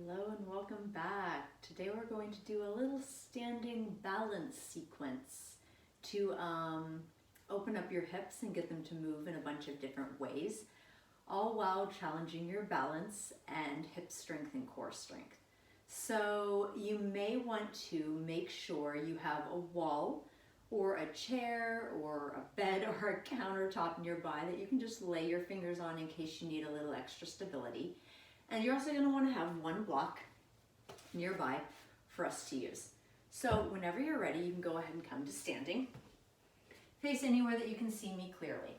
Hello and welcome back. Today we're going to do a little standing balance sequence to open up your hips and get them to move in a bunch of different ways, all while challenging your balance and hip strength and core strength. So you may want to make sure you have a wall or a chair or a bed or a countertop nearby that you can just lay your fingers on in case you need a little extra stability. And you're also going to want to have one block nearby for us to use. So whenever you're ready, you can go ahead and come to standing. Face anywhere that you can see me clearly.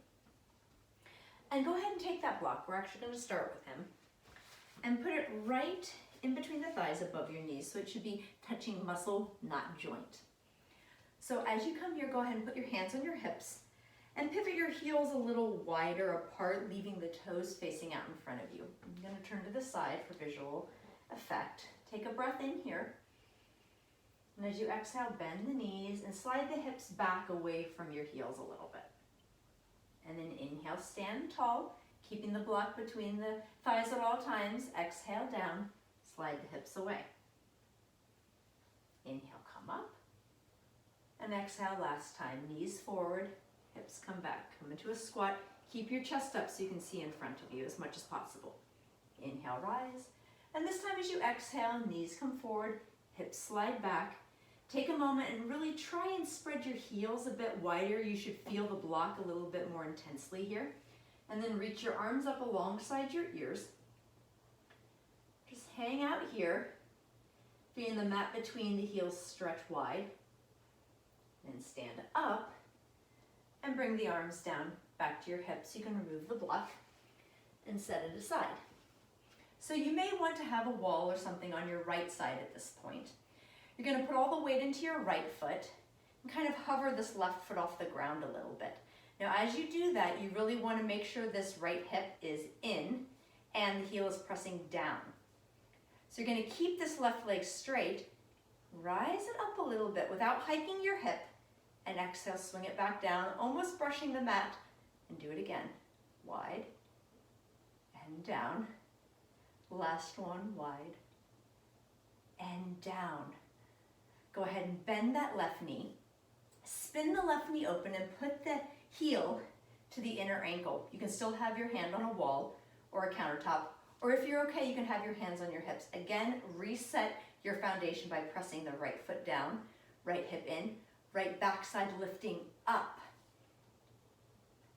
And go ahead and take that block. We're actually going to start with him. And put it right in between the thighs above your knees. So it should be touching muscle, not joint. So as you come here, go ahead and put your hands on your hips and pivot your heels a little wider apart, leaving the toes facing out in front of you. I'm going to turn to the side for visual effect. Take a breath in here. And as you exhale, bend the knees and slide the hips back away from your heels a little bit. And then inhale, stand tall, keeping the block between the thighs at all times. Exhale down, slide the hips away. Inhale, come up. And exhale last time, knees forward. Hips come back, come into a squat. Keep your chest up so you can see in front of you as much as possible. Inhale, rise. And this time as you exhale, knees come forward, hips slide back. Take a moment and really try and spread your heels a bit wider. You should feel the block a little bit more intensely here. And then reach your arms up alongside your ears. Just hang out here, feeling the mat between the heels stretch wide. Then stand up. And bring the arms down back to your hips. You can remove the block and set it aside. So you may want to have a wall or something on your right side at this point. You're going to put all the weight into your right foot and kind of hover this left foot off the ground a little bit. Now as you do that, you really want to make sure this right hip is in and the heel is pressing down. So you're going to keep this left leg straight, rise it up a little bit without hiking your hip, and exhale, swing it back down, almost brushing the mat, and do it again. Wide, and down. Last one, wide, and down. Go ahead and bend that left knee. Spin the left knee open and put the heel to the inner ankle. You can still have your hand on a wall or a countertop, or if you're okay, you can have your hands on your hips. Again, reset your foundation by pressing the right foot down, right hip in, right backside lifting up.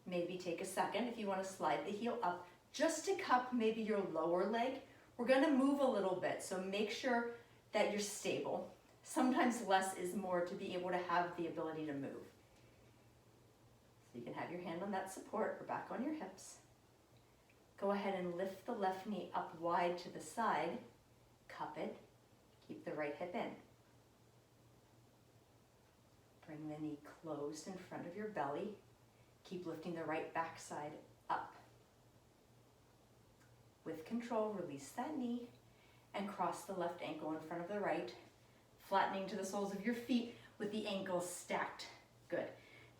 Maybe take a second if you want to slide the heel up just to cup maybe your lower leg. We're going to move a little bit, so make sure that you're stable. Sometimes less is more to be able to have the ability to move. So you can have your hand on that support or back on your hips. Go ahead and lift the left knee up wide to the side, cup it, keep the right hip in. Bring the knee closed in front of your belly. Keep lifting the right backside up. With control, release that knee and cross the left ankle in front of the right, flattening to the soles of your feet with the ankles stacked. Good.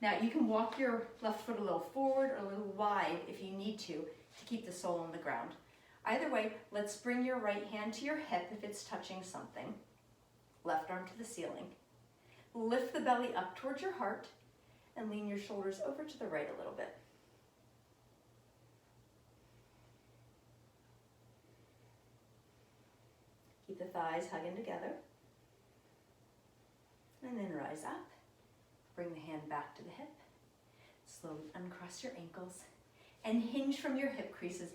Now you can walk your left foot a little forward or a little wide if you need to keep the sole on the ground. Either way, let's bring your right hand to your hip if it's touching something. Left arm to the ceiling. Lift the belly up towards your heart and lean your shoulders over to the right a little bit. Keep the thighs hugging together. And then rise up. Bring the hand back to the hip. Slowly uncross your ankles and hinge from your hip creases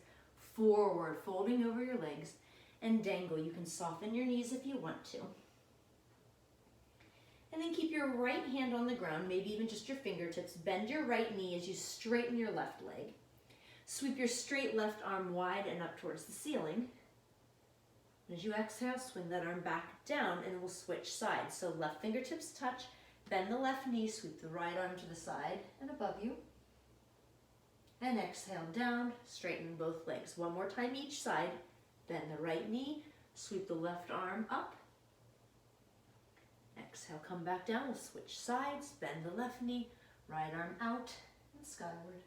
forward, folding over your legs and dangle. You can soften your knees if you want to. And then keep your right hand on the ground, maybe even just your fingertips. Bend your right knee as you straighten your left leg. Sweep your straight left arm wide and up towards the ceiling. And as you exhale, swing that arm back down and we'll switch sides. So left fingertips touch, bend the left knee, sweep the right arm to the side and above you. And exhale down, straighten both legs. One more time each side. Bend the right knee, sweep the left arm up. Exhale, come back down, we'll switch sides, bend the left knee, right arm out and skyward.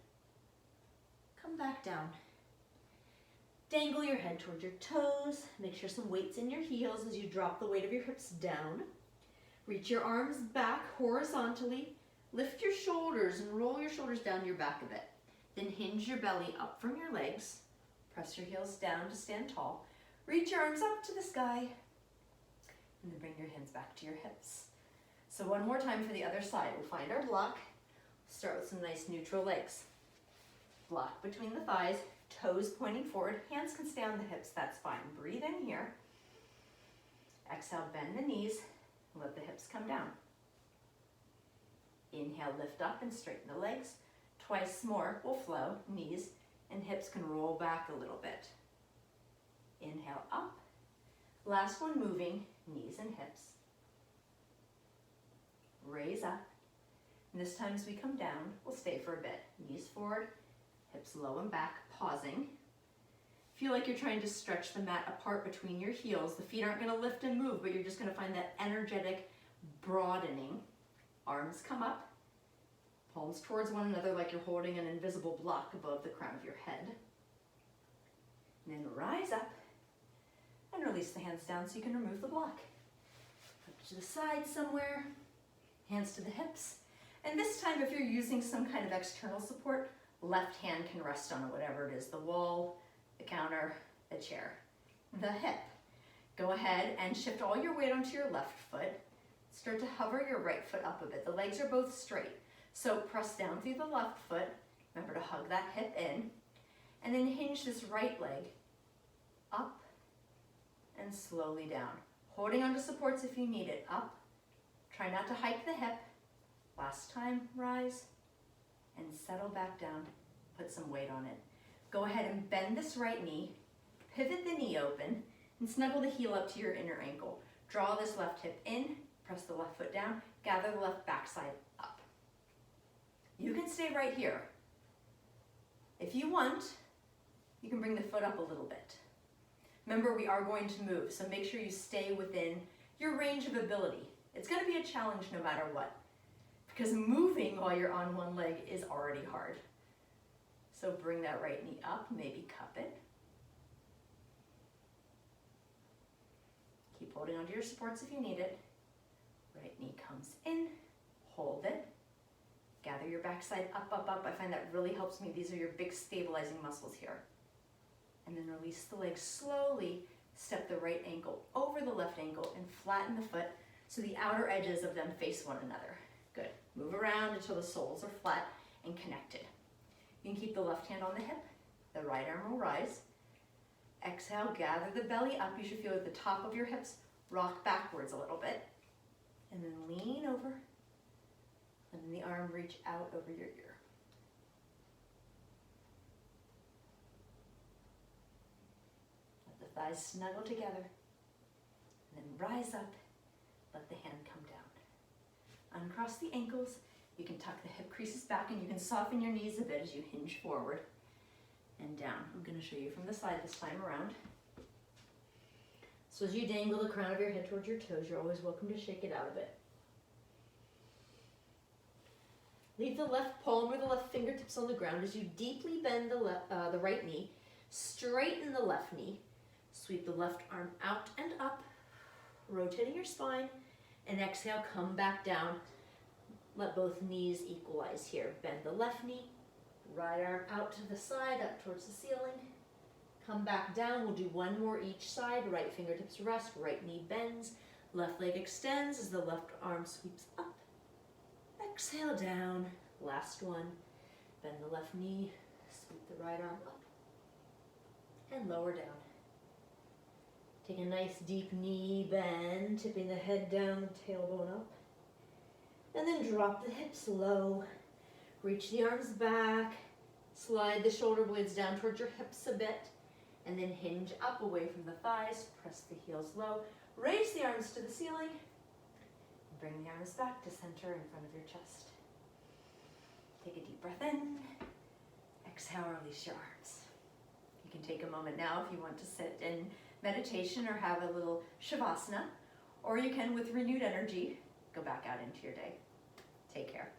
Come back down. Dangle your head towards your toes. Make sure some weight's in your heels as you drop the weight of your hips down. Reach your arms back horizontally. Lift your shoulders and roll your shoulders down your back a bit. Then hinge your belly up from your legs. Press your heels down to stand tall. Reach your arms up to the sky. And then bring your hands back to your hips. So one more time for the other side. We'll find our block. Start with some nice neutral legs. Block between the thighs, toes pointing forward. Hands can stay on the hips, that's fine. Breathe in here. Exhale, bend the knees. Let the hips come down. Inhale, lift up and straighten the legs. Twice more will flow. Knees and hips can roll back a little bit. Inhale, up. Last one moving, knees and hips. Raise up. And this time as we come down, we'll stay for a bit. Knees forward, hips low and back, pausing. Feel like you're trying to stretch the mat apart between your heels. The feet aren't gonna lift and move, but you're just gonna find that energetic broadening. Arms come up, palms towards one another like you're holding an invisible block above the crown of your head. And then rise up and release the hands down so you can remove the block. Up to the side somewhere, hands to the hips. And this time, if you're using some kind of external support, left hand can rest on whatever it is, the wall, the counter, the chair, the hip. Go ahead and shift all your weight onto your left foot. Start to hover your right foot up a bit. The legs are both straight. So press down through the left foot. Remember to hug that hip in. And then hinge this right leg up and slowly down. Holding onto supports if you need it. Up. Try not to hike the hip. Last time, rise. And settle back down. Put some weight on it. Go ahead and bend this right knee. Pivot the knee open. And snuggle the heel up to your inner ankle. Draw this left hip in. Press the left foot down. Gather the left backside up. You can stay right here. If you want, you can bring the foot up a little bit. Remember, we are going to move, so make sure you stay within your range of ability. It's going to be a challenge no matter what, because moving while you're on one leg is already hard. So bring that right knee up, maybe cup it. Keep holding onto your supports if you need it. Right knee comes in, hold it. Gather your backside up, up, up. I find that really helps me. These are your big stabilizing muscles here. And then release the legs slowly. Step the right ankle over the left ankle and flatten the foot so the outer edges of them face one another. Good. Move around until the soles are flat and connected. You can keep the left hand on the hip. The right arm will rise. Exhale, gather the belly up. You should feel at the top of your hips rock backwards a little bit. And then lean over. And then the arm reach out over your ear. Let the thighs snuggle together. And then rise up. Let the hand come down. Uncross the ankles. You can tuck the hip creases back and you can soften your knees a bit as you hinge forward and down. I'm going to show you from the side this time around. So as you dangle the crown of your head towards your toes, you're always welcome to shake it out a bit. Leave the left palm or the left fingertips on the ground as you deeply bend the right knee. Straighten the left knee. Sweep the left arm out and up, rotating your spine. And exhale, come back down. Let both knees equalize here. Bend the left knee. Right arm out to the side, up towards the ceiling. Come back down. We'll do one more each side. Right fingertips rest. Right knee bends. Left leg extends as the left arm sweeps up. Exhale down. Last one. Bend the left knee. Sweep the right arm up. And lower down. Take a nice deep knee bend, tipping the head down, tailbone up. And then drop the hips low. Reach the arms back. Slide the shoulder blades down towards your hips a bit. And then hinge up away from the thighs. Press the heels low. Raise the arms to the ceiling. Bring the arms back to center in front of your chest. Take a deep breath in. Exhale, release your arms. You can take a moment now if you want to sit in meditation or have a little shavasana, or you can, with renewed energy, go back out into your day. Take care.